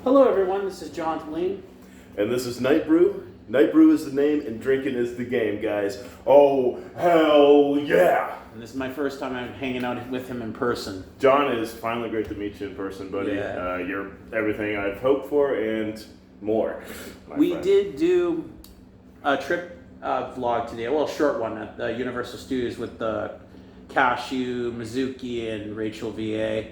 Hello everyone, this is John Lane. And this is Night Brew. Night Brew is the name and drinking is the game, guys. Oh, hell yeah! And this is my first time I'm hanging out with him in person. John, it is finally great to meet you in person, buddy. Yeah. You're everything I've hoped for and more. We friend. did do a trip vlog today, well, a short one at the Universal Studios with Cashew, Mizuki, and Rachel VA.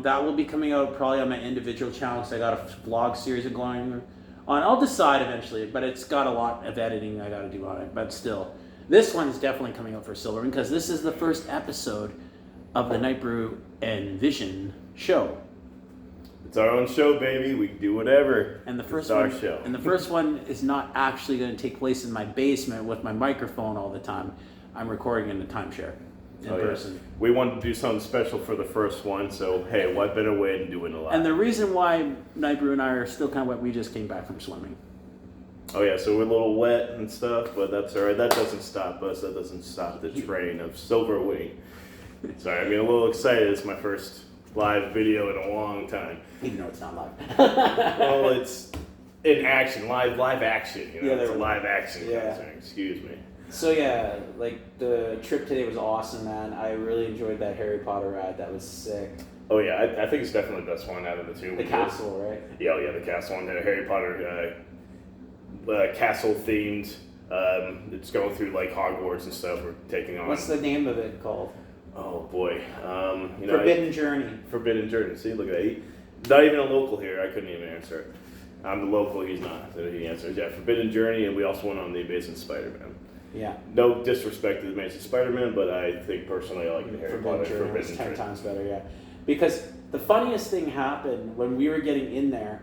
That will be coming out probably on my individual channel because I got a vlog series going on. I'll decide eventually, but it's got a lot of editing I got to do on it. But still, this one is definitely coming out for Silverman because this is the first episode of the Night Brew and Vision show. It's our own show, baby. We can do whatever. And the first it's our one, show. And the first one is not actually going to take place in my basement with my microphone all the time. I'm recording in the timeshare in person. Yeah. We wanted to do something special for the first one, so hey, what better way than doing a lot? And the reason why Night Brew and I are still kind of wet, we just came back from swimming. Oh yeah, so we're a little wet and stuff, but that's all right. That doesn't stop us. That doesn't stop the train of Silver Wing. Sorry, I mean, a little excited. It's my first live video in a long time. Even though it's not live. Well, it's in action, live action. You know, Yeah, it's a live action yeah. concert. Excuse me. So yeah, like the trip today was awesome, man. I really enjoyed that Harry Potter ride. That was sick. Oh yeah, I think it's definitely the best one out of the two. The castle, right? Yeah, oh, yeah, the castle one. The Harry Potter castle themed. It's going through like Hogwarts and stuff. We're taking on. What's the name of it called? Oh boy, Forbidden Journey. Forbidden Journey. See, look at that. Not even a local here. I couldn't even answer it. I'm the local. He's not. So he answers. Yeah, Forbidden Journey, and we also went on the Amazing Spider-Man. Yeah. No disrespect to the Amazing Spider-Man, but I think personally I like the Harry Potter Forbidden Forbidden Journey. 10 Journey. times better, yeah. Because the funniest thing happened when we were getting in there.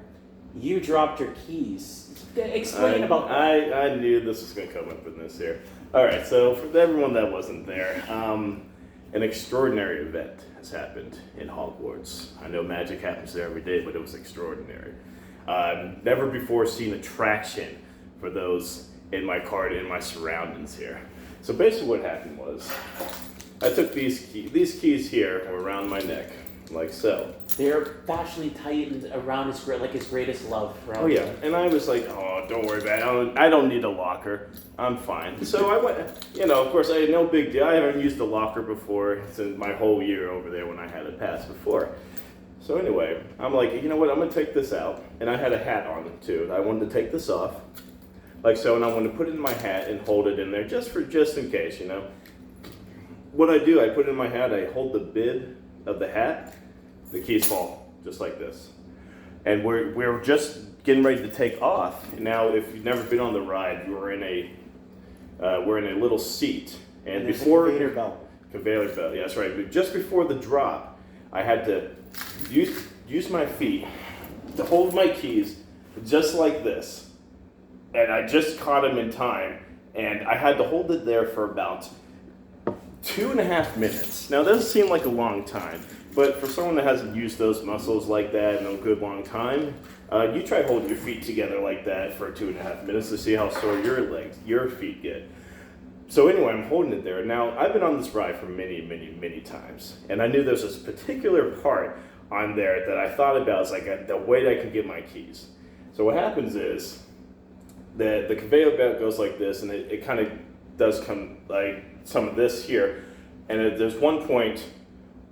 You dropped your keys. Explain about that. I knew this was going to come up in this here. All right, so for everyone that wasn't there, an extraordinary event has happened in Hogwarts. I know magic happens there every day, but it was extraordinary. Never before seen attraction for those in my card, in my surroundings here. So basically what happened was, I took these keys here were around my neck, like so. They're fashionably tightened around his greatest love. Oh yeah, and I was like, oh, don't worry about it. I don't need a locker. I'm fine. So I went, of course, I had no big deal. I haven't used a locker before since my whole year over there when I had it pass before. So anyway, I'm like, you know what? I'm gonna take this out, and I had a hat on too. I wanted to take this off, like so, and I wanted to put it in my hat and hold it in there just in case, What I do, I put it in my hat. I hold the bib of the hat. The keys fall just like this, and we're just getting ready to take off. Now, if you've never been on the ride, we're in a little seat, and before conveyor belt. Conveyor belt, yeah, that's right. But just before the drop, I had to use my feet to hold my keys just like this, and I just caught them in time, and I had to hold it there for about 2.5 minutes. Now, that doesn't seem like a long time. But for someone that hasn't used those muscles like that in a good long time, you try holding your feet together like that for 2.5 minutes to see how sore your feet get. So anyway, I'm holding it there. Now, I've been on this ride for many, many, many times. And I knew there's this particular part on there that I thought about as like the way that I could get my keys. So what happens is that the conveyor belt goes like this, and it kind of does come like some of this here. And there's one point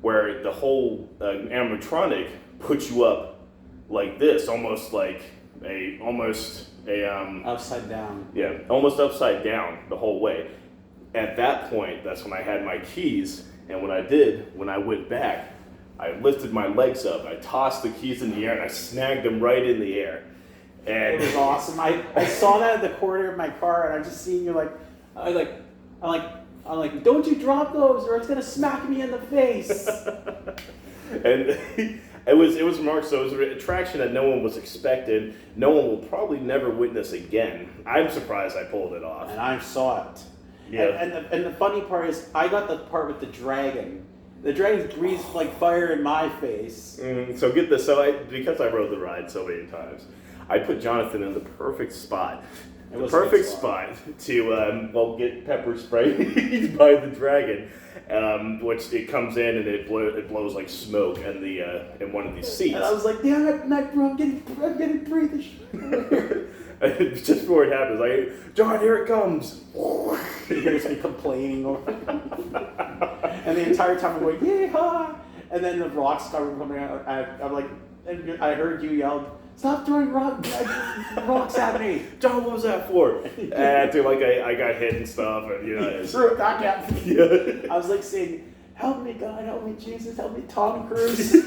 where the whole animatronic puts you up like this, almost Upside down. Yeah, almost upside down the whole way. At that point, that's when I had my keys, and when I went back, I lifted my legs up, I tossed the keys in the air, and I snagged them right in the air. And it was awesome. I saw that at the corner of my car, and I'm just seeing you I'm like, don't you drop those, or it's gonna smack me in the face. And it was remarkable. So it was an attraction that no one was expecting. No one will probably never witness again. I'm surprised I pulled it off. And I saw it. Yeah. And the funny part is, I got the part with the dragon. The dragon breathes like fire in my face. So get this. So because I rode the ride so many times, I put Jonathan in the perfect spot. The perfect spot to get pepper sprayed by the dragon. which it comes in and it blows like smoke in one of these seats. And I was like, damn it, Mac, bro, I'm getting breathed. Just before it happens, like, John, here it comes. He hears me complaining over and the entire time I'm going, yeah. And then the rocks started coming out. I'm like, and I heard you yell, stop throwing rocks at me. John, what was that for? And I got hit and stuff, and Threw it back at me. Yeah. I was like saying, help me God, help me Jesus, help me Tom Cruise.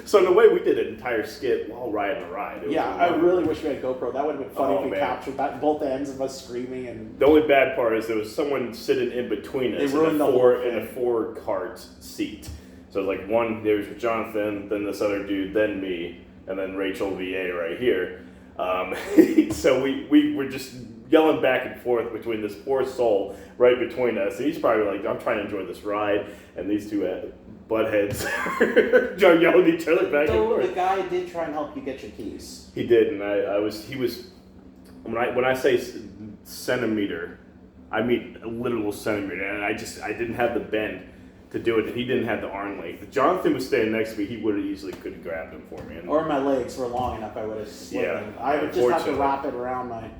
So in a way, we did an entire skit while riding the ride. Yeah, I really wish we had GoPro. That would have been funny if we man. captured that, both ends of us screaming. And the only bad part is there was someone sitting in between us They ruined the whole thing. in a 4-cart seat. So like there was Jonathan, then this other dude, then me, and then Rachel VA right here. So we were just yelling back and forth between this poor soul right between us. And he's probably like, I'm trying to enjoy this ride, and these two buttheads are yelling at each other back and so forth. the guy did try and help you get your keys. He did, and he was. When I say centimeter, I mean a literal centimeter, and I didn't have the bend to do it, and he didn't have the arm length. If Jonathan was standing next to me, he would have easily could have grabbed him for me. Or my legs were long enough, I would have slid Yeah, them. I would just have to wrap it around my.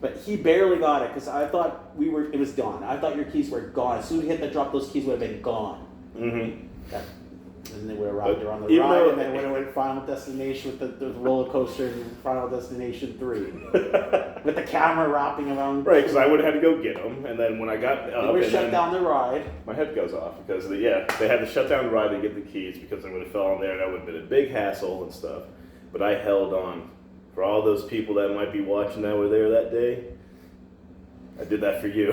But he barely got it because I thought it was gone. I thought your keys were gone. As soon as we hit the drop, those keys would have been gone. Mm-hmm. And they would have wrapped around the Even ride, though- and then it would have went Final Destination with the roller coaster and Final Destination 3. With the camera wrapping around. Right, because I would have had to go get him, and then when I got They up, would and shut then down the ride. my head goes off because they had to shut down the ride to get the keys because I would have fell on there, and that would have been a big hassle and stuff. But I held on for all those people that might be watching that were there that day. I did that for you.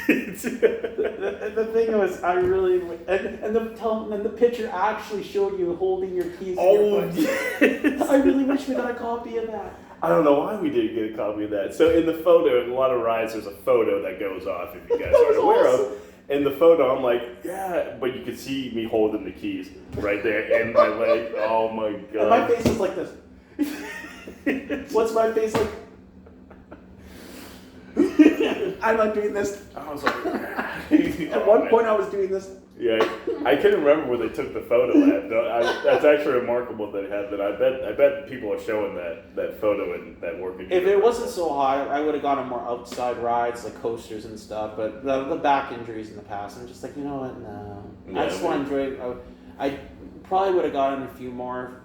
The thing was, I really and the picture actually showed you holding your keys. Oh, in your yes. I really wish we got a copy of that. I don't know why we didn't get a copy of that. So in the photo, in a lot of rides, there's a photo that goes off if you guys aren't aware of. In the photo, I'm like, yeah, but you can see me holding the keys right there in my leg. Oh my god. And my face is like this. What's my face like? I'm not doing this. I was like, At one point, I was doing this. yeah, I can't remember where they took the photo at. No, that's actually remarkable that they had that. I bet people are showing that photo and that work. If it wasn't so hot, I would have gone on more outside rides like coasters and stuff. But the back injuries in the past, I'm just like, you know what? No, Yeah, I just want to enjoy it. I probably would have gotten a few more.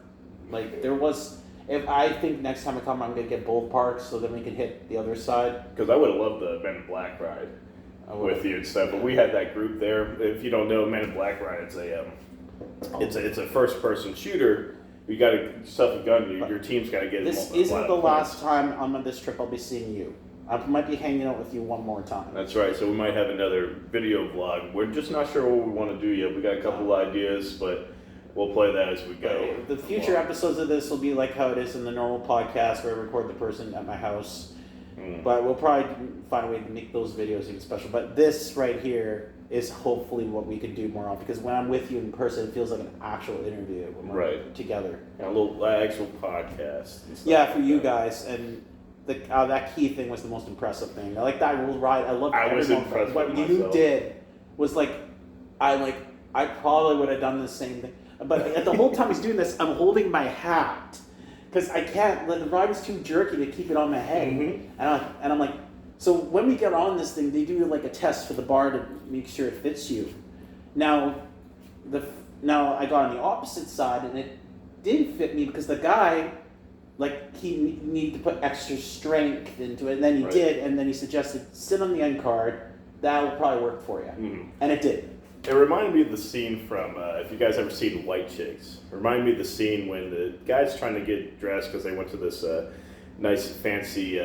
Like there was. If I think next time I come, I'm gonna get both parks so then we can hit the other side. Because I would have loved the Men in Black ride with you and stuff, but we had that group there. If you don't know, Men in Black ride, it's a first person shooter. You got to yourself a gun. Your team's got to get. This isn't the last time I'm on this trip. I'll be seeing you. I might be hanging out with you one more time. That's right. So we might have another video vlog. We're just not sure what we want to do yet. We got a couple ideas, but. We'll play that as we go. The future episodes of this will be like how it is in the normal podcast where I record the person at my house. But we'll probably find a way to make those videos even special. But this right here is hopefully what we can do more of because when I'm with you in person, it feels like an actual interview when we're together. A little actual podcast. And stuff yeah, for you guys. And that key thing was the most impressive thing. I like that ride. I loved I was everyone. impressed What with you myself. did was I probably would have done the same thing. But the whole time he's doing this, I'm holding my hat because I can't. The ride is too jerky to keep it on my head, and I'm like, so when we get on this thing, they do like a test for the bar to make sure it fits you. Now I got on the opposite side, and it didn't fit me because the guy, he needed to put extra strength into it, and then he did, and then he suggested sit on the end card. That will probably work for you, and it did. It reminded me of the scene from, if you guys ever seen White Chicks, it reminded me of the scene when the guy's trying to get dressed because they went to this nice fancy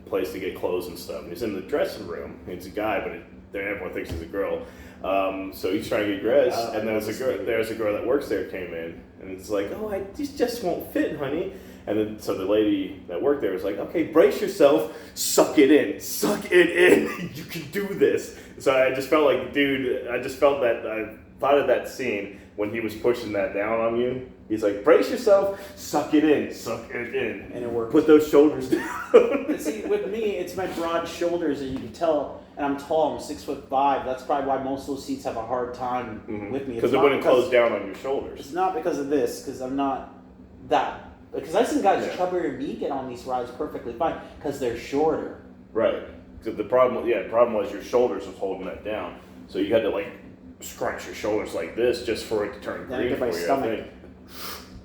place to get clothes and stuff. And he's in the dressing room. He's a guy, but everyone thinks he's a girl. So he's trying to get dressed, and there's a girl that works there came in, and it's like, oh, these just won't fit, honey. And then so the lady that worked there was like, okay, brace yourself, suck it in, you can do this. So I just felt like, dude, I thought of that scene when he was pushing that down on you, He's like, brace yourself, suck it in, And it works. Put those shoulders down. But see, with me, it's my broad shoulders, and you can tell. And I'm tall. I'm 6'5". That's probably why most of those seats have a hard time with me. Because it wouldn't close down on your shoulders. It's not because of this, because I'm not that. Because I've seen guys chubbier than me get on these rides perfectly fine because they're shorter. Right. Because the problem was your shoulders was holding that down. So you had to like scrunch your shoulders like this just for it to turn Then I green get for my you. stomach.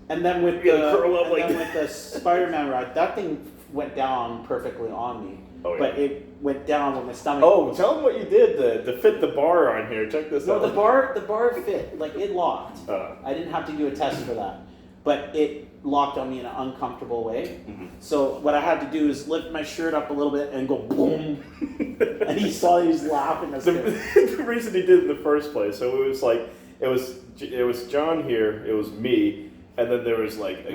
And then with the Spider-Man ride, that thing went down perfectly on me. Oh, yeah. But it went down with my stomach. Oh, tell them what you did to fit the bar on here. Check this out. No, the bar fit. Like, it locked. I didn't have to do a test for that. But it locked on me in an uncomfortable way. Mm-hmm. So what I had to do is lift my shirt up a little bit and go boom. And he was laughing. The reason he did it in the first place, so it was like, it was John here, it was me, and then there was like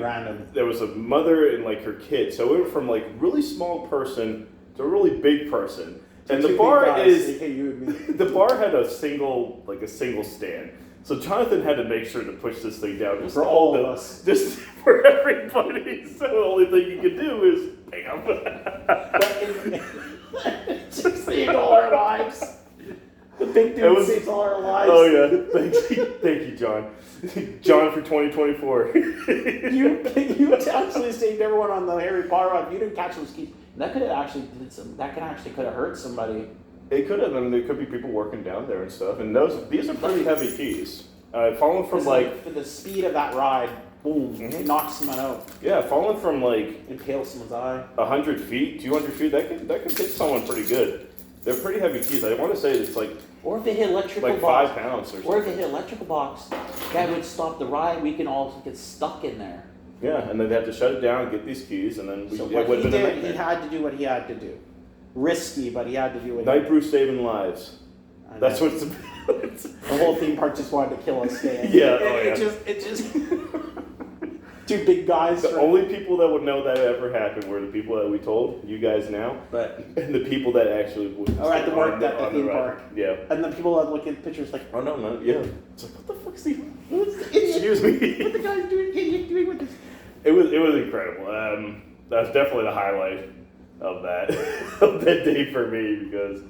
there was a mother and like her kid. So we went from like really small person to a really big person. And the bar the bar had a single stand. So Jonathan had to make sure to push this thing down just for all of us, just for everybody. So the only thing you could do is bam. Just saved all our lives. The big dude saves all our lives. Oh yeah, thank you, John. John for 2024. you actually saved everyone on the Harry Potter ride. If you didn't catch those keys, that could have hurt somebody. It could have. I mean, there could be people working down there and stuff. And these are pretty heavy keys. Falling from for the speed of that ride, boom, it knocks someone out. Yeah, falling from like impale someone's eye. 100 feet, 200 feet, that could hit someone pretty good. They're pretty heavy keys. I want to say it's like. Or if they hit electrical like box. 5 pounds or something. Or if they hit electrical box, that would stop the ride. We can all get stuck in there. Yeah, and then they had to shut it down, get these keys, and then he had to do what he had to do. Risky, but he had to do it. Night Brew saving lives. That's what it's about. The whole theme park just wanted to kill us. It just two big guys. The only people that would know that ever happened were the people that we told, you guys now, and the people that actually would. Or at the work at the theme park. Yeah. And the people that look at pictures like, oh no, yeah. It's like, what the fuck's he? Excuse me. What the guy's doing with this? It was incredible. That's definitely the highlight of that day for me because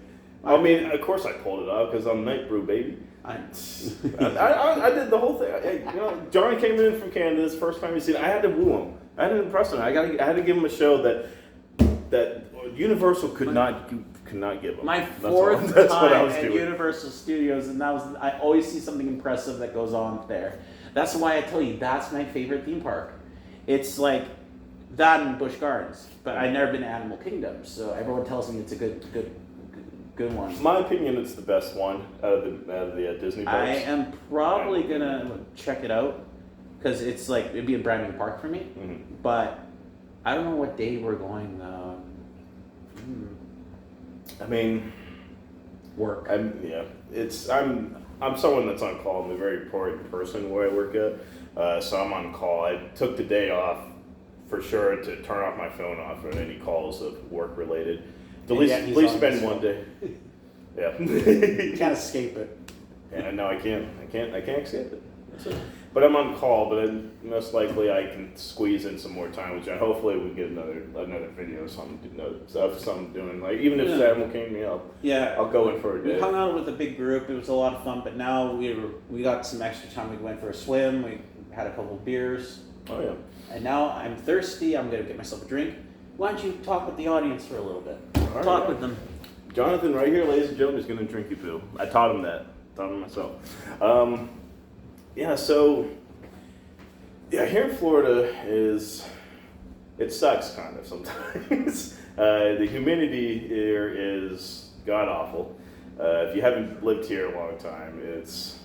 I mean, of course I pulled it off because I'm Night Brew, baby. I did the whole thing. John came in from Canada. This first time he's seen it. I had to woo him. I had to impress him. I had to give him a show that Universal could not give him. My fourth time at Universal Studios, and I always see something impressive that goes on there. That's why I tell you that's my favorite theme park. It's like that in Busch Gardens, but I've never been to Animal Kingdom, so everyone tells me it's a good one. My opinion, it's the best one out of the Disney parks. I am probably gonna check it out because it's like it'd be a brand new park for me. Mm-hmm. But I don't know what day we're going. I mean, work. I'm someone that's on call. I'm a very important person where I work at, so I'm on call. I took the day off for sure to turn off my phone off on any calls of work related. At least spend one day. Yeah. You can't escape it. Yeah, no, I can't escape it. That's it. But I'm on call, but most likely I can squeeze in some more time with John. Hopefully we get another video, something doing. Like even if Sam will king me up, I'll go in for a day. We hung out with a big group. It was a lot of fun. But now we got some extra time. We went for a swim. We had a couple of beers. Oh yeah. And now I'm thirsty. I'm gonna get myself a drink. Why don't you talk with the audience for a little bit? Talk with them. Jonathan, right here, ladies and gentlemen, is gonna drink you poo. I taught him that. Taught him myself. Here in Florida it sucks kind of sometimes. The humidity here is god awful. If you haven't lived here a long time, it's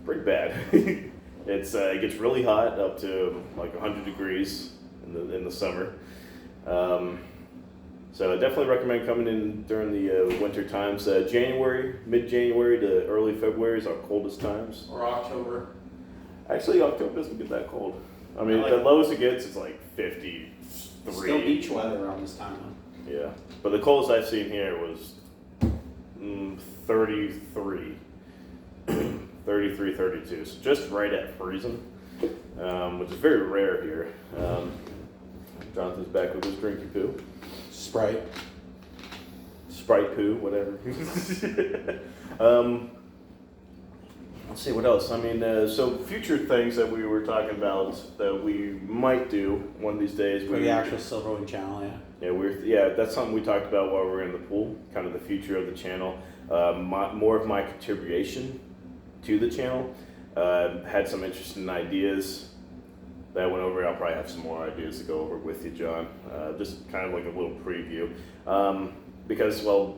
pretty bad. It gets really hot, up to like 100 degrees in the summer. So I definitely recommend coming in during the winter times. Mid-January to early February is our coldest times. Or October. Actually, October doesn't get that cold. I mean, the lowest it gets is like 53. Still beach weather around this time. Yeah, but the coldest I've seen here was 33. 33, 32, so just right at freezing. which is very rare here. Jonathan's back with his drinky poo. Sprite. Sprite poo, whatever. Let's see, what else? I mean, so future things that we were talking about that we might do one of these days. For the actual Silverwing channel, yeah. Yeah, that's something we talked about while we were in the pool, kind of the future of the channel. More of my contribution to the channel. Had some interesting ideas that I went over. I'll probably have some more ideas to go over with you, John. Just kind of like a little preview. Because, well,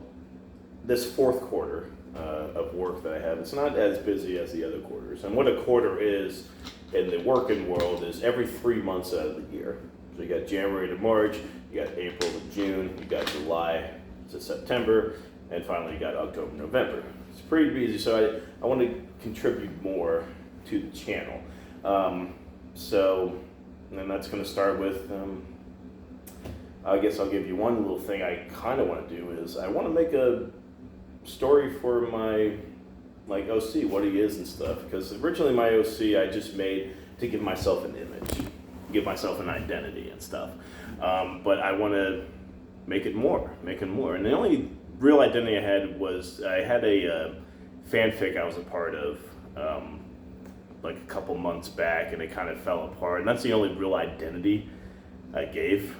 this fourth quarter of work that I have, it's not as busy as the other quarters. And what a quarter is in the working world is every 3 months out of the year. So you got January to March, you got April to June, you got July to September, and finally you got October, November. It's pretty busy, so I want to contribute more to the channel. And that's going to start with, I guess I'll give you one little thing I kind of want to do is I want to make a story for my like OC, what he is and stuff, because originally my OC I just made to give myself an image, give myself an identity and stuff, but I want to make it more, and the only real identity I had was I had a fanfic I was a part of like a couple months back, and it kind of fell apart, and that's the only real identity I gave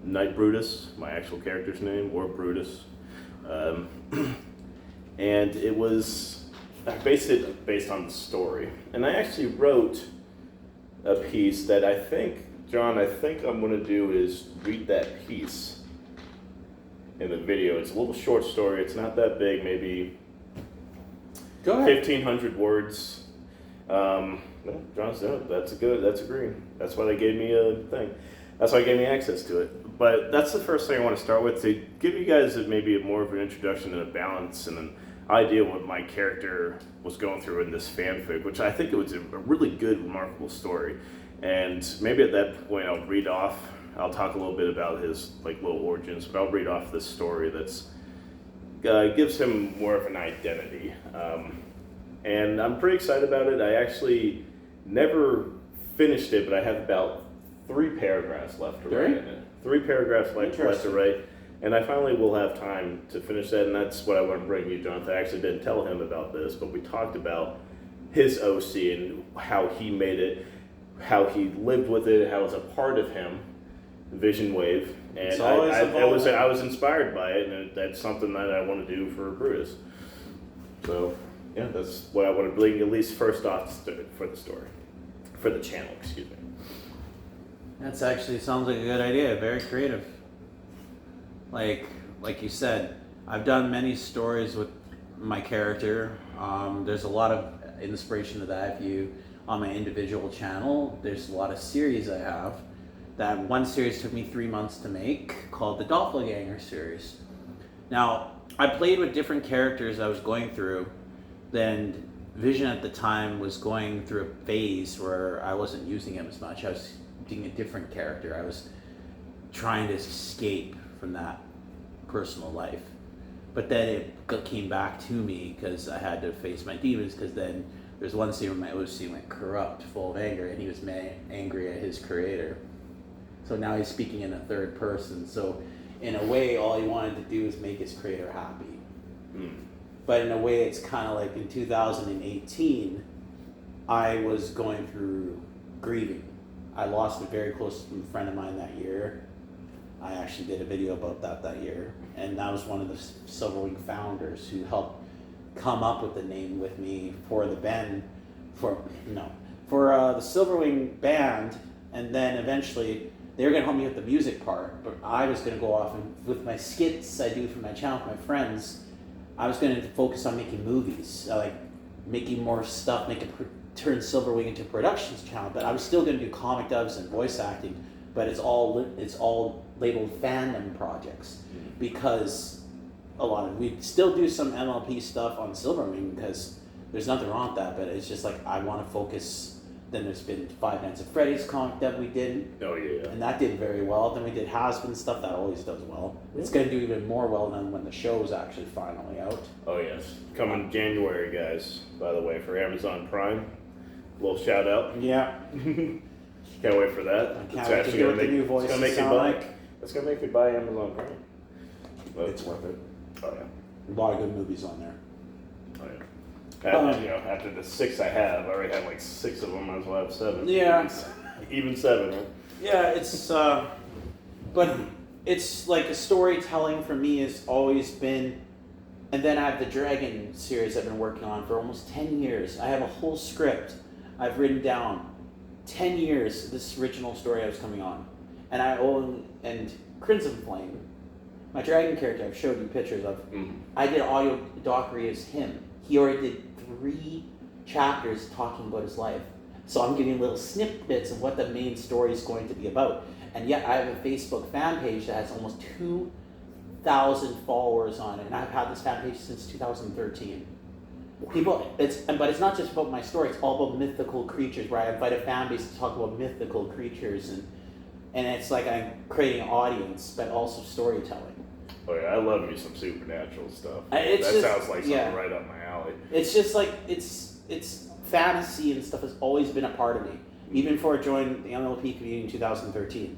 Knight Brutus, my actual character's name, or Brutus. And it was, I based it based on the story. And I actually wrote a piece that I think, John, I'm going to do is read that piece in the video. It's a little short story. It's not that big, maybe Go ahead. 1,500 words. No, John's doing it. That's a green. That's why they gave me a thing. That's why they gave me access to it. But that's the first thing I want to start with, to give you guys maybe more of an introduction and a balance and an idea of what my character was going through in this fanfic, which I think it was a really good, remarkable story. And maybe at that point I'll talk a little bit about his like little origins, but I'll read off this story that's gives him more of an identity. And I'm pretty excited about it. I actually never finished it, but I have about 3 paragraphs left to write in it. 3 paragraphs left to write, and I finally will have time to finish that, and that's what I want to bring you, Jonathan. I actually didn't tell him about this, but we talked about his OC and how he made it, how he lived with it, how it was a part of him, Vision Wave, and I was inspired by it, and that's something that I want to do for Brews. So, yeah, that's what I want to bring, at least first off for the story, for the channel, excuse me. That's actually sounds like a good idea. Very creative. Like you said, I've done many stories with my character. There's a lot of inspiration to that. If you on my individual channel, there's a lot of series I have. That one series took me 3 months to make, called the Doppelganger series. Now, I played with different characters I was going through. Then Vision at the time was going through a phase where I wasn't using him as much. I was doing a different character. I was trying to escape from that personal life. But then it came back to me because I had to face my demons, because then there's one scene where my OC went corrupt, full of anger, and he was angry at his creator. So now he's speaking in a third person. So in a way, all he wanted to do is make his creator happy. But in a way, it's kind of like in 2018, I was going through grieving. I lost a very close friend of mine that year. I actually did a video about that year. And that was one of the Silverwing founders who helped come up with the name with me for the band, for the Silverwing band. And then eventually they were going to help me with the music part, but I was going to go off and with my skits I do for my channel, for my friends, I was going to focus on making movies, like making more stuff, turn Silverwing into a productions channel. But I was still going to do comic dubs and voice acting, but it's all labeled fandom projects, because we still do some MLP stuff on Silverwing, because there's nothing wrong with that, but it's just like I want to focus. Then there's been Five Nights at Freddy's comic that we did. Oh yeah. And that did very well. Then we did Has-Been stuff that always does well. It's going to do even more well than when the show is actually finally out. Oh yes, coming January, guys. By the way, for Amazon Prime, Little shout out. Yeah. Can't wait for that. I can't wait to hear what the new voices sound like. It's gonna make me buy Amazon Prime. But, It's worth it. Oh yeah. A lot of good movies on there. Oh yeah. And, after the 6 I have, I already have like 6 of them. Might as well have 7. Yeah. Even 7. Right? Yeah, it's but it's like a storytelling for me has always been, and then I have the Dragon series I've been working on for almost 10 years. I have a whole script I've written down. 10 years this original story I was coming on. And and Crimson Flame, my dragon character I've showed you pictures of, I did audio documentary as him. He already did 3 chapters talking about his life. So I'm giving little snippets of what the main story is going to be about. And yet I have a Facebook fan page that has almost 2,000 followers on it. And I've had this fan page since 2013. But it's not just about my story, it's all about mythical creatures, where I invite a fan base to talk about mythical creatures, and it's like I'm creating an audience, but also storytelling. Oh yeah, I love me some supernatural stuff. Sounds like something right up my alley. It's just like, it's fantasy and stuff has always been a part of me. Even before I joined the MLP community in 2013,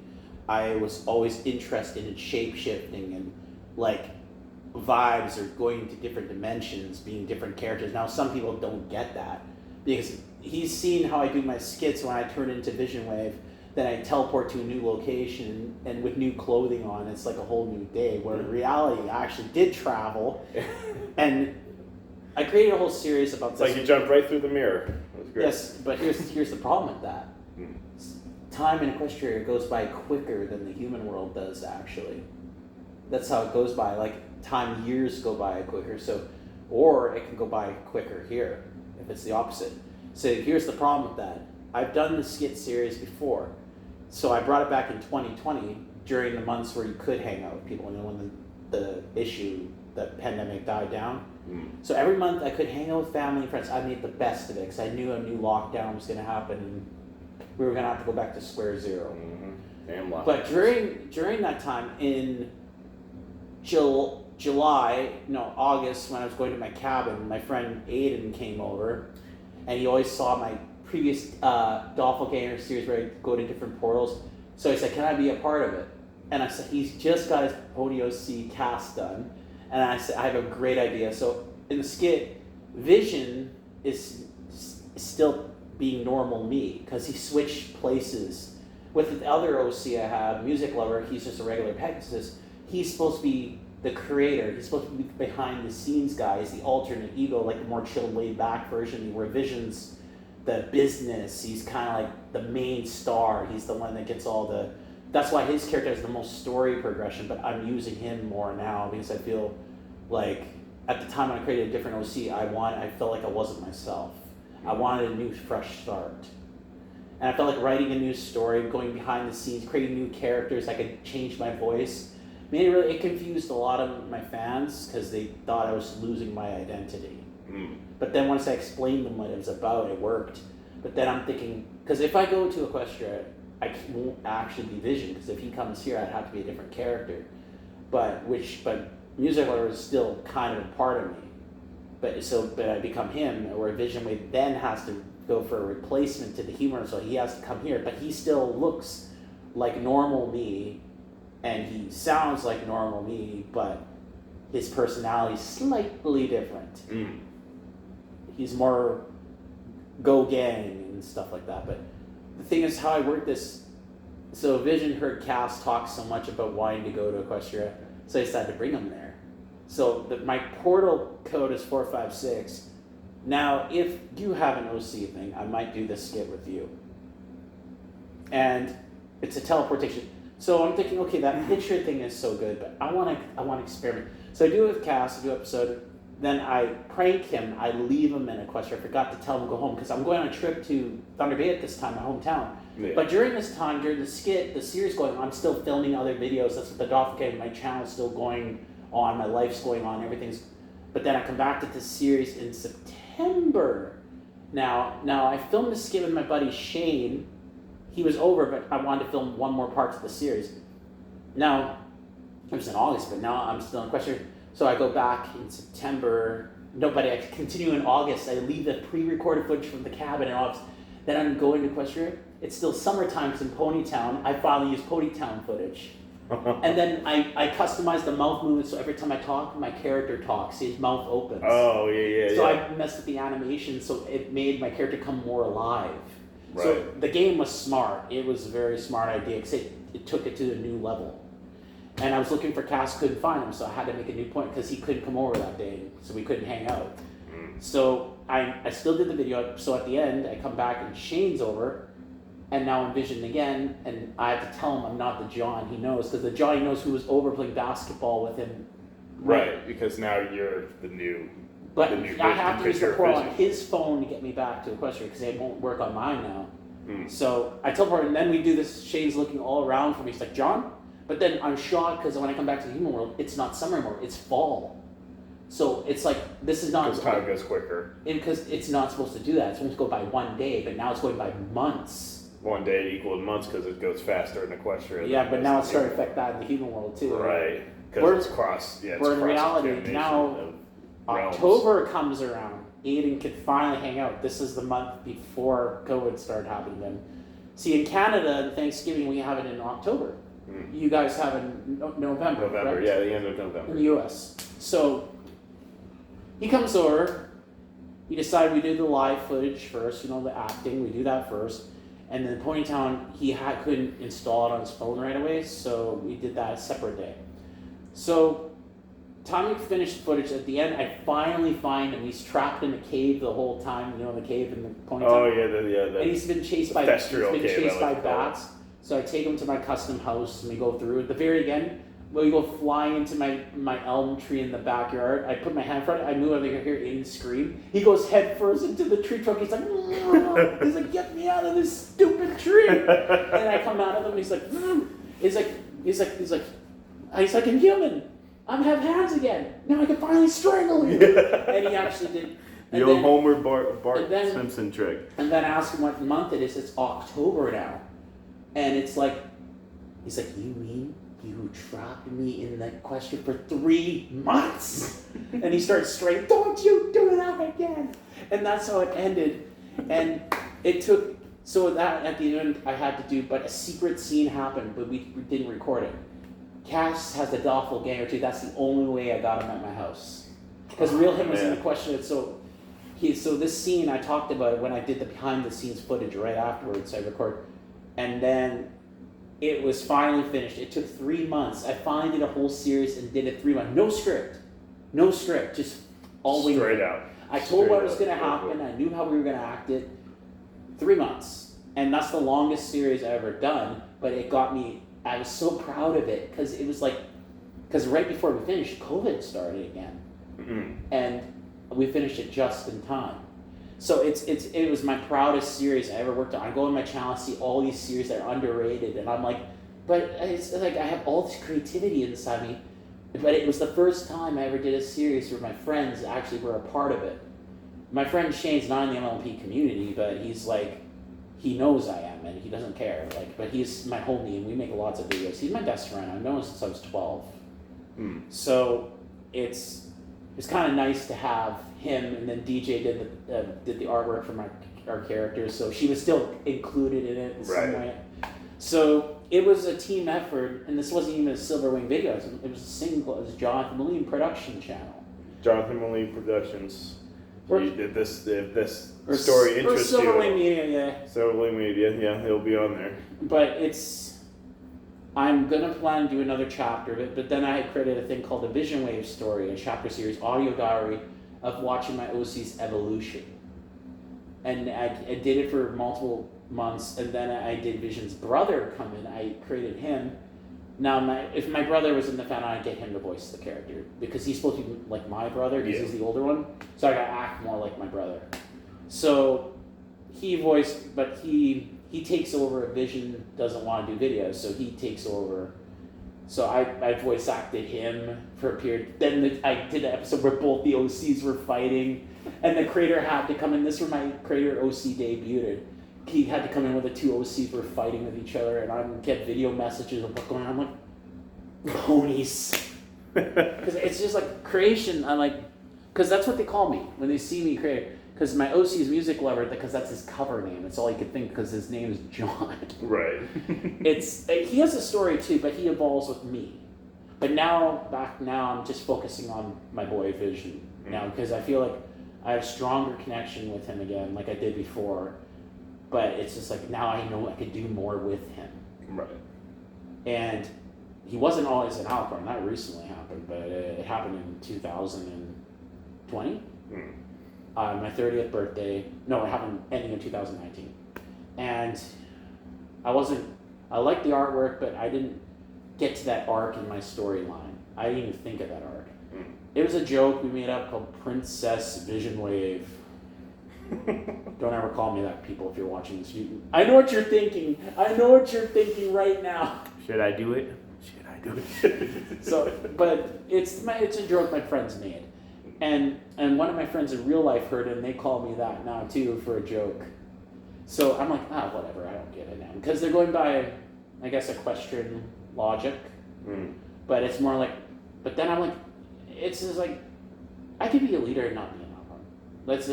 I was always interested in shape-shifting and like vibes or going to different dimensions, being different characters. Now some people don't get that because he's seen how I do my skits when I turn into Vision Wave, then I teleport to a new location and with new clothing on, it's like a whole new day, where in reality I actually did travel and I created a whole series about this. Like you jumped right through the mirror. That was great. Yes, but here's the problem with that. Time in Equestria goes by quicker than the human world does, actually. That's how it goes by. Like, time years go by quicker, or it can go by quicker here, if it's the opposite. So here's the problem with that. I've done the skit series before, so I brought it back in 2020 during the months where you could hang out with people, when the pandemic died down. So every month I could hang out with family and friends. I made the best of it because I knew a new lockdown was going to happen and we were going to have to go back to square zero. Damn lockdown. But during that time in August, when I was going to my cabin, my friend Aiden came over and he always saw my previous Doppelganger series where I go to different portals. So he said, "Can I be a part of it?" And I said, he's just got his ODOC cast done. And I said, I have a great idea. So in the skit, Vision is still being normal me because he switched places. With the other OC I have, Music Lover, he's just a regular Pegasus. He's supposed to be the creator. He's supposed to be behind the scenes guy. He's the alternate ego, like the more chill, laid back version, where Vision's the business. He's kind of like the main star. He's the one that gets all the... That's why his character has the most story progression, but I'm using him more now because I feel like at the time when I created a different OC, I felt like I wasn't myself. I wanted a new, fresh start. And I felt like writing a new story, going behind the scenes, creating new characters, I could change my voice. It confused a lot of my fans because they thought I was losing my identity. But then once I explained them what it was about, it worked. But then I'm thinking, because if I go to Equestria, I won't actually be Vision, because if he comes here, I'd have to be a different character. But Music Lover is still kind of a part of me. But I become him, where Vision Wave then has to go for a replacement to the humor, so he has to come here. But he still looks like normal me, and he sounds like normal me, but his personality is slightly different. He's more go gang and stuff like that. But the thing is how I work this. So Vision heard Cass talk so much about wanting to go to Equestria, so I decided to bring him there. So my portal code is 456. Now, if you have an OC thing, I might do this skit with you. And it's a teleportation. So I'm thinking, okay, that picture thing is so good, but I want to experiment. So I do it with Cass, I do an episode, then I prank him, I leave him in Equestria. I forgot to tell him to go home, because I'm going on a trip to Thunder Bay at this time, my hometown. Yeah. But during this time, during the skit, the series going on, I'm still filming other videos. That's what the Doppelganger, my channel is still going on, my life's going on, everything's... But then I come back to this series in September. Now I filmed the skit with my buddy Shane. He was over, but I wanted to film one more part to the series. Now, it was in August, but now I'm still in Equestria. So I go back in September. No, but I continue in August. I leave the pre-recorded footage from the cabin in August. Then I'm going to Equestria. It's still summertime because in Ponytown, I finally use Ponytown footage. And then I customize the mouth movement so every time I talk, my character talks, his mouth opens. Oh, yeah. So I messed with the animation so it made my character come more alive. Right. So the game was smart. It was a very smart idea because it took it to a new level. And I was looking for Cass, couldn't find him, so I had to make a new point because he couldn't come over that day, so we couldn't hang out. So I still did the video, so at the end, I come back and Shane's over, and now I'm Vision again, and I have to tell him I'm not the John he knows, because the John he knows who was over playing basketball with him. Right, because now you're the new. But the new I have to use the portal on Vision. his phone to get me back to Equestria, because it won't work on mine now. So I teleport, and then we do this. Shane's looking all around for me. He's like, John? But then I'm shocked because when I come back to the human world, it's not summer anymore, it's fall. So it's like, this is not... Because time goes quicker. Because it's not supposed to do that. It's supposed to go by one day, but now it's going by months. One day equals months because it goes faster in Equestria. Yeah, but now it's starting to affect that in the human world too. Right. Because it's cross... Yeah, it's where in reality, cross-contamination now of realms. October comes around. Aiden can finally hang out. This is the month before COVID started happening then. See, in Canada, Thanksgiving, we have it in October. You guys have it in November, right? Yeah, the end of November. In the U.S. So he comes over. We decide we do the live footage first, the acting. We do that first. And then Ponytown, he couldn't install it on his phone right away, so we did that a separate day. So time we finished footage, at the end, I finally find him. He's trapped in a cave the whole time, the cave in the Ponytown. Oh, yeah. And he's been chased by bats. So I take him to my custom house and we go through. At the very end, we go flying into my elm tree in the backyard. I put my hand in front of it. I move over here, Aiden scream. He goes head first into the tree trunk. He's like, he's like, get me out of this stupid tree. And I come out of him. He's like, he's like, I'm human. I have hands again. Now I can finally strangle you. And he actually did. The old Homer Bart Simpson trick. And then I ask him what month it is. It's October now. And it's like, he's like, you mean you trapped me in that question for 3 months? And he starts straight, don't you do that again. And that's how it ended. And it took, so that at the end I had to do, but a secret scene happened, but we didn't record it. Cass has a doppelganger too. That's the only way I got him at my house. Because real him was in the question. So this scene, I talked about it when I did the behind the scenes footage right afterwards. I record. And then it was finally finished. It took 3 months. I finally did a whole series and did it 3 months. No script, just all winged. Straight out. I told what was going to happen. I knew how we were going to act it. 3 months. And that's the longest series I've ever done. But it got me, I was so proud of it because it was like, because right before we finished, COVID started again. Mm-hmm. And we finished it just in time. So it was my proudest series I ever worked on. I go on my channel, see all these series that are underrated, and I'm like, but it's like I have all this creativity inside me. But it was the first time I ever did a series where my friends actually were a part of it. My friend Shane's not in the MLP community, but he's like, he knows I am, and he doesn't care. Like, but he's my homie, and we make lots of videos. He's my best friend. I've known him since I was 12. So it's kind of nice to have him, and then DJ did the artwork for our characters, so she was still included in it in some way. So it was a team effort, and this wasn't even a Silver Wing video. It was a single. It was Jonathan Moline production channel. Jonathan Moline Productions. You did this story interests you. Silver Wing Media, yeah. Silver Wing Media, yeah, he'll be on there. But I'm gonna plan to do another chapter of it, but then I created a thing called the Vision Wave Story, a chapter series audio diary of watching my OC's evolution. And I did it for multiple months, and then I did Vision's brother come in. I created him. Now, if my brother was in the fan, I'd get him to voice the character, because he's supposed to be like my brother, because he's the older one, so I gotta act more like my brother. So he voiced, but he takes over. Vision doesn't want to do videos, so he takes over. So I voice acted him for a period. Then I did an episode where both the OCs were fighting, and the creator had to come in. This is where my creator OC debuted. He had to come in when the two OCs were fighting with each other, and I would get video messages of what's going on. I'm like, ponies. Because it's just like creation. I'm like, because that's what they call me when they see me create. because my OC's music lover, because that's his cover name. It's all he could think because his name is John. Right. He has a story too, but he evolves with me. But now I'm just focusing on my boy Vision now because I feel like I have a stronger connection with him again, like I did before. But it's just like now I know I could do more with him. Right. And he wasn't always an Alcorn. That recently happened, but it happened in 2020. My 30th birthday. No, it happened ending of 2019. And I liked the artwork, but I didn't get to that arc in my storyline. I didn't even think of that arc. It was a joke we made up called Princess Vision Wave. Don't ever call me that, people, if you're watching this. I know what you're thinking. I know what you're thinking right now. Should I do it? So, but it's a joke my friends made, and one of my friends in real life heard it, and they call me that now too for a joke. So I'm like, whatever, I don't get it now, because they're going by, I guess, equestrian logic, but it's more like, but then I'm like, it's just like, I could be a leader and not be an Alcorn.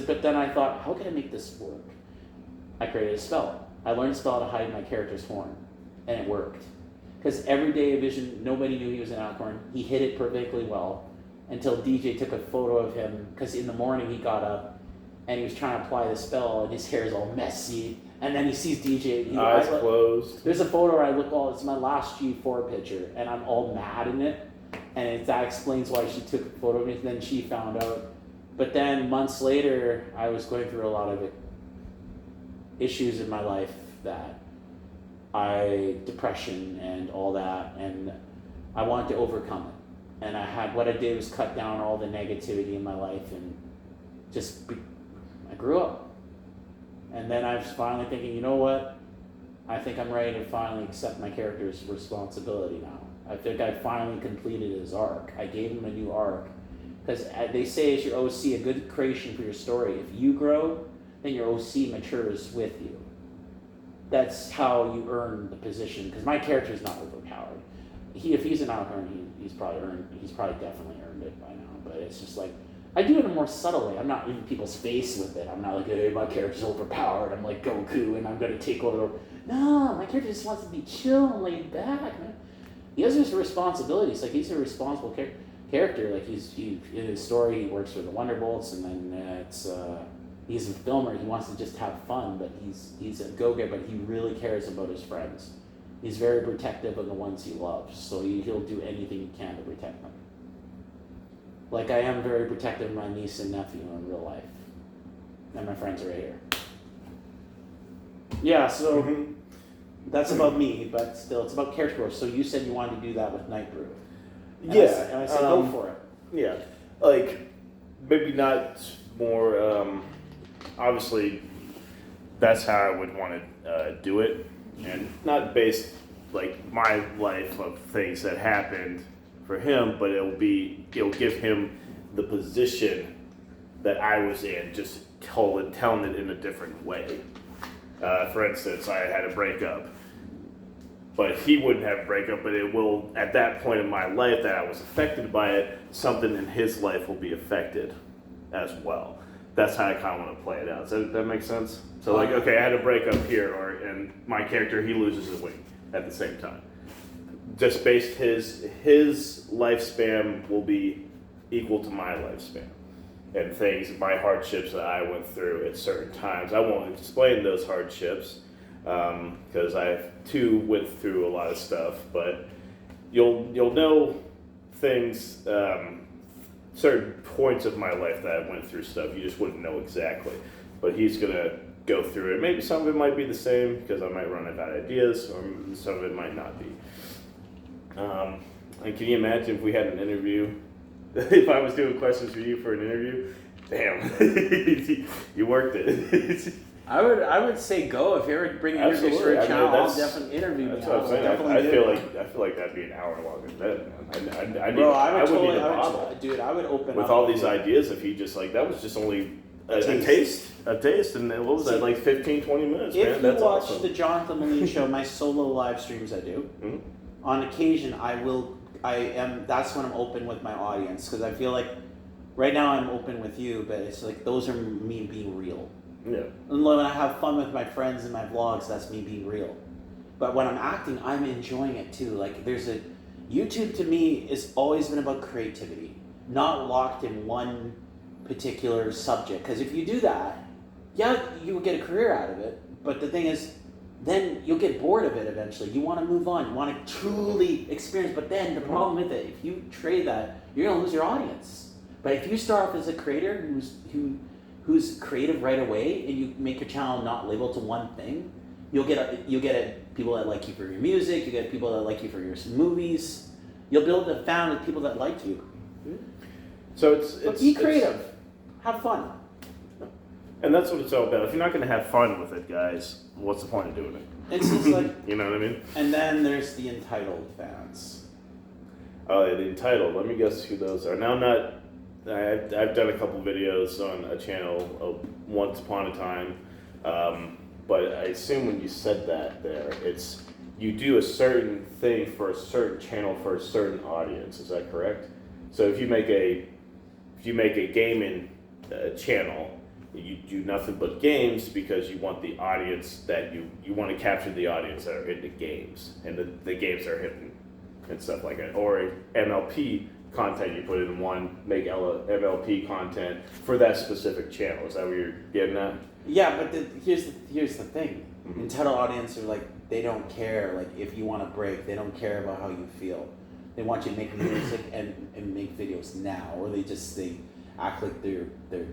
But then I thought, how can I make this work? I created a spell. I learned a spell to hide my character's horn, and it worked. Because every day of Vision, nobody knew he was an Alcorn. He hid it perfectly well until DJ took a photo of him. Because in the morning he got up and he was trying to apply the spell, and his hair is all messy. And then he sees DJ. Eyes closed. There's a photo where I look it's my last G4 picture, and I'm all mad in it. And that explains why she took a photo of me. And then she found out. But then months later, I was going through a lot of issues in my life depression and all that, and I wanted to overcome it. And what I did was cut down all the negativity in my life and I grew up. And then I was finally thinking, you know what? I think I'm ready to finally accept my character's responsibility now. I think I finally completed his arc. I gave him a new arc. Because they say as your OC, a good creation for your story. If you grow, then your OC matures with you. That's how you earn the position. Because my character is not overpowered. If he's an Alcorn, he's probably definitely earned it by now. But it's just like, I do it in a more subtle way. I'm not in people's face with it. I'm not like, hey, my character's overpowered. I'm like Goku and I'm going to take over. No, my character just wants to be chill and laid back, man. He has his responsibilities. Like, he's a responsible character. Like, in his story, he works for the Wonderbolts, and then he's a filmer. He wants to just have fun, but he's a go-getter, but he really cares about his friends. He's very protective of the ones he loves, so he'll do anything he can to protect them. Like, I am very protective of my niece and nephew in real life. And my friends are right here. Yeah, so that's about me, but still, it's about character growth. So you said you wanted to do that with Night Brew. And I said, go for it. Yeah. Like, maybe not more, obviously, that's how I would want to do it. And not based, like, my life of things that happened for him, but it'll give him the position that I was in, just telling it in a different way. For instance, I had a breakup, but he wouldn't have a breakup, but it will, at that point in my life that I was affected by it, something in his life will be affected as well. That's how I kind of want to play it out. Does that make sense? So like, okay, I had a breakup here, and my character, he loses his wing at the same time. Just based his lifespan will be equal to my lifespan. And things, my hardships that I went through at certain times. I won't explain those hardships because I too went through a lot of stuff. But you'll know things, certain points of my life that I went through stuff. You just wouldn't know exactly. But he's gonna go through it. Maybe some of it might be the same because I might run out of ideas, or some of it might not be. And can you imagine if we had an interview? If I was doing questions for you for an interview, damn, you worked it. I would say go if you're ever bringing interviews for a channel. I'll definitely interview me. That's what I'm saying. I feel like that'd be an hour long event, man. I would open with all these ideas. If he just like that was just only a taste, and what was that, like 15, 20 minutes? If man, you watch the Jonathan Moline show, my solo live streams I do, on occasion that's when I'm open with my audience, because I feel like right now I'm open with you, but it's like those are me being real. Yeah. And when I have fun with my friends in my vlogs, that's me being real. But when I'm acting, I'm enjoying it too. Like YouTube to me has always been about creativity, not locked in one particular subject. Because if you do that, yeah, you will get a career out of it. But the thing is, then you'll get bored of it eventually. You want to move on. You want to truly experience. But then the problem with it, if you trade that, you're gonna lose your audience. But if you start off as a creator who's creative right away, and you make your channel not labeled to one thing, you'll get people that like you for your music. You get people that like you for your movies. You'll build a fan of people that like you. So But be creative. Have fun. and that's what it's all about. If you're not going to have fun with it, guys, what's the point of doing it? It's just like, You know what I mean? and then there's the entitled fans. The entitled. Let me guess who those are. Now, I'm not. I've done a couple videos on a channel once upon a time, but I assume when you said that there, it's you do a certain thing for a certain channel for a certain audience. Is that correct? So if you make a gaming channel, you do nothing but games because you want the audience that you want to capture the audience that are into games and the games are hitting and stuff like that. Or MLP content you put in one, make MLP content for that specific channel. Is that what you're getting at? Yeah, but here's the thing. Mhm. Entitled audience are like, they don't care. Like, if you want to break, they don't care about how you feel. They want you to make music and make videos now, or they act like they're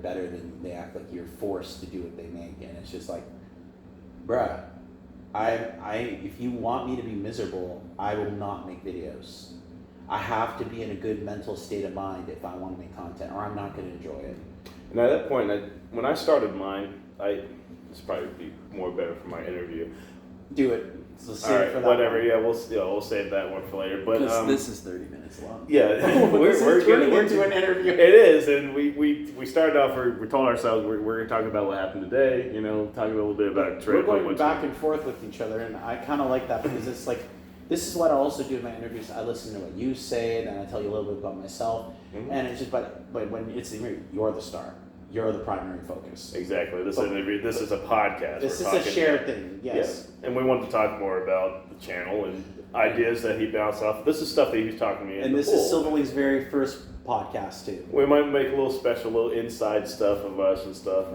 better than they act like you're forced to do what they make, and it's just like, bruh, if you want me to be miserable, I will not make videos. I have to be in a good mental state of mind if I want to make content, or I'm not going to enjoy it. And at that point, when I started mine, this probably be more better for my interview. Do it. So All save it right, for that whatever. one. Yeah, we'll save that one for later. But This is 30 minutes long. yeah, This is turning into an interview. It is, and we started off. We told ourselves we're going to talk about what happened today. You know, talking a little bit about We're trade. going back and forth with each other, and I kind of like that because it's like, this is what I also do in my interviews. I listen to what you say, and then I tell you a little bit about myself. Mhm. And it's just, but when it's the interview, you're the star. You're the primary focus. Exactly. This is a podcast. This We're is a talking- shared thing. Yes. Yes, and we wanted to talk more about the channel and ideas that he bounced off. This is stuff that he was talking to me. And this is Silverwing's very first podcast too. We might make a little special, little inside stuff of us and stuff.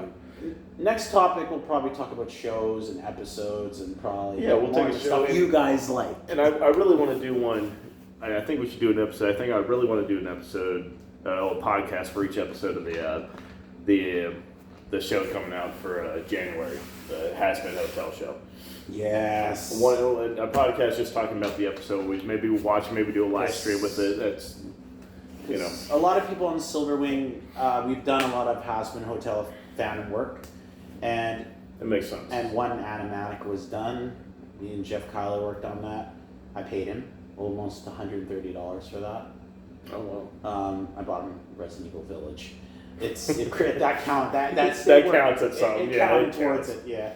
Next topic, we'll probably talk about shows and episodes and probably Yeah, we'll more take a of the show stuff in- you guys like. And I really want to do one. I think we should do an episode. I think I really want to do an episode, a podcast for each episode of the show coming out for January, the Has-Been Hotel show. Yes. A podcast just talking about the episode. Maybe we'll watch, maybe do a live stream with it. That's, you know. A lot of people on Silverwing, we've done a lot of Has-Been Hotel fan work, and It makes sense. And one animatic was done. Me and Jeff Kyler worked on that. I paid him almost $130 for that. Oh well. I bought him Resident Evil Village. That counts as something. It Yeah, counted it towards counts. it. Yeah.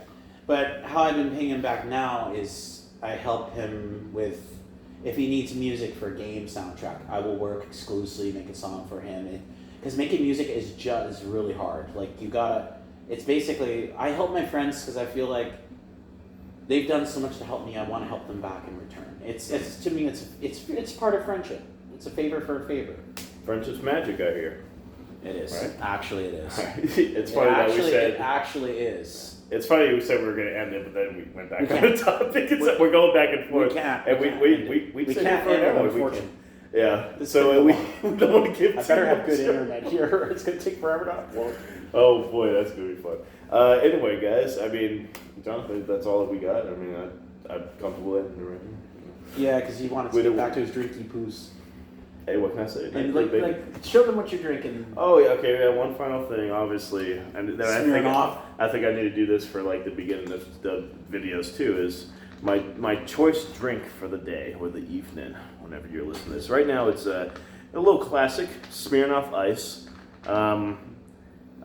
But how I've been paying him back now is I help him with, if he needs music for a game soundtrack, I will work exclusively, make a song for him. Because making music is really hard. Like, it's basically, I help my friends because I feel like they've done so much to help me. I want to help them back in return. It's to me, it's part of friendship. It's a favor for a favor. Friendship's magic, I hear. It is. Right. Actually, it is. It's funny that we said. It actually is. It's funny we said we were going to end it, but then we went back We on can't. the topic. We're going back and forth. We can't. And We we can't sit end here it, forever. unfortunately. Yeah. This So is we gonna don't want to give. I too better have much. good internet here. It's going to take forever to upload. Oh boy, that's gonna be fun. Anyway, guys, I mean, Jonathan, that's all that we got. I mean, I'm comfortable ending it right now. Yeah, because he wanted to get back to his drinky poos. Hey, what can I say? And like, show them what you're drinking. Oh yeah, okay. Yeah, one final thing, obviously, and then Smearing off. I think I need to do this for like the beginning of the videos too. Is my choice drink for the day or the evening, whenever you're listening to this. Right now, it's a little classic Smirnoff Ice.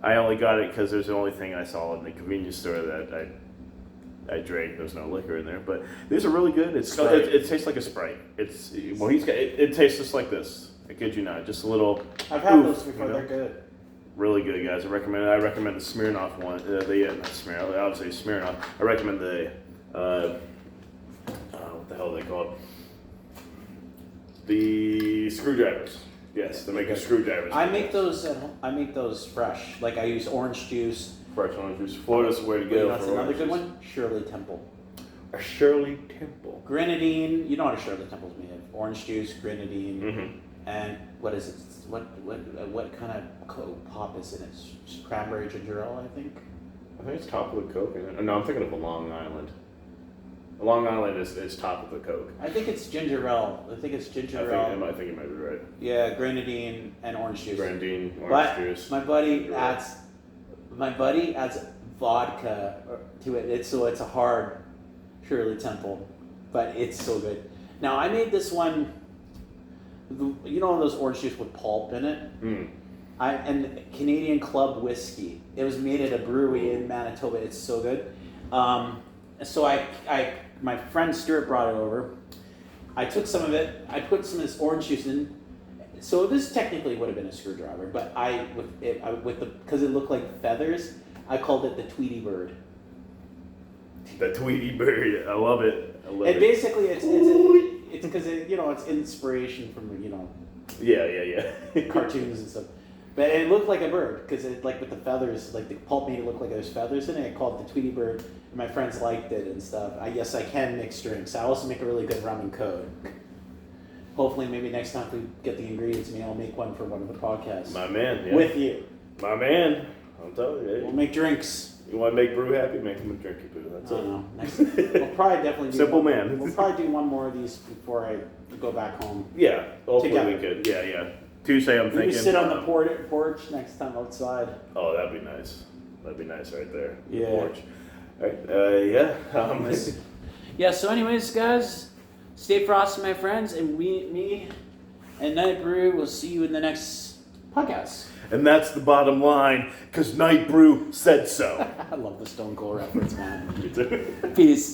I only got it because there's the only thing I saw in the convenience store that I drank. There's no liquor in there, but these are really good. It tastes like a Sprite. It tastes just like this. I kid you not. Just a little. I've had those before. They're good. Really good, guys. I recommend it. I recommend the Smirnoff one. Not Smirnoff. Obviously Smirnoff. I recommend the. What the hell are they called? The screwdrivers. Yes, they're making screwdrivers. I make those. I make those fresh. Like I use orange juice. Fresh orange juice. Florida's where to go. You know, for that's another good juice. one. Shirley Temple. A Shirley Temple. Grenadine. You know what a Shirley Temple's made of? Orange juice, grenadine, and what is it? What kind of pop is in it? It's cranberry ginger ale, I think. I think it's top with Coke in it. No, I'm thinking of a Long Island. A Long Island is top with the Coke. I think it's ginger ale. I think it's ginger ale. I think you might be right. Yeah, grenadine and orange juice. Grenadine, orange juice. My buddy adds vodka to it. It's a hard Shirley Temple, but it's so good. Now I made this one. You know those orange juice with pulp in it. And Canadian Club whiskey. It was made at a brewery in Manitoba. It's so good. So my friend Stuart brought it over. I took some of it. I put some of this orange juice in. So this technically would have been a screwdriver, but because it looked like feathers, I called it the Tweety Bird. The Tweety Bird. I love it. And basically, it's because it's inspiration from Yeah. cartoons and stuff. But it looked like a bird because it with the feathers, like the pulp made it look like there's feathers in it. I called it the Tweety Bird. And my friends liked it and stuff. I can mix drinks. I also make a really good rum and coke. Hopefully, maybe next time if we get the ingredients, maybe I'll make one for one of the podcasts. My man, yeah. With you. My man. I'm telling you. We'll make drinks. You want to make Brew happy? Make him a drinky poo. That's it. Know. We'll probably definitely do Simple one, man. We'll probably do one more of these before I go back home. Yeah, hopefully Together. we could. Yeah. Tuesday, I'm thinking. Maybe sit on the porch next time outside. Oh, that'd be nice. That'd be nice right there. Yeah. Porch. All right. Yeah. Yeah. So, anyways, guys, stay frosty, my friends, and me and Night Brew will see you in the next podcast. And that's the bottom line, because Night Brew said so. I love the Stone Cold reference, man. Me too. Peace.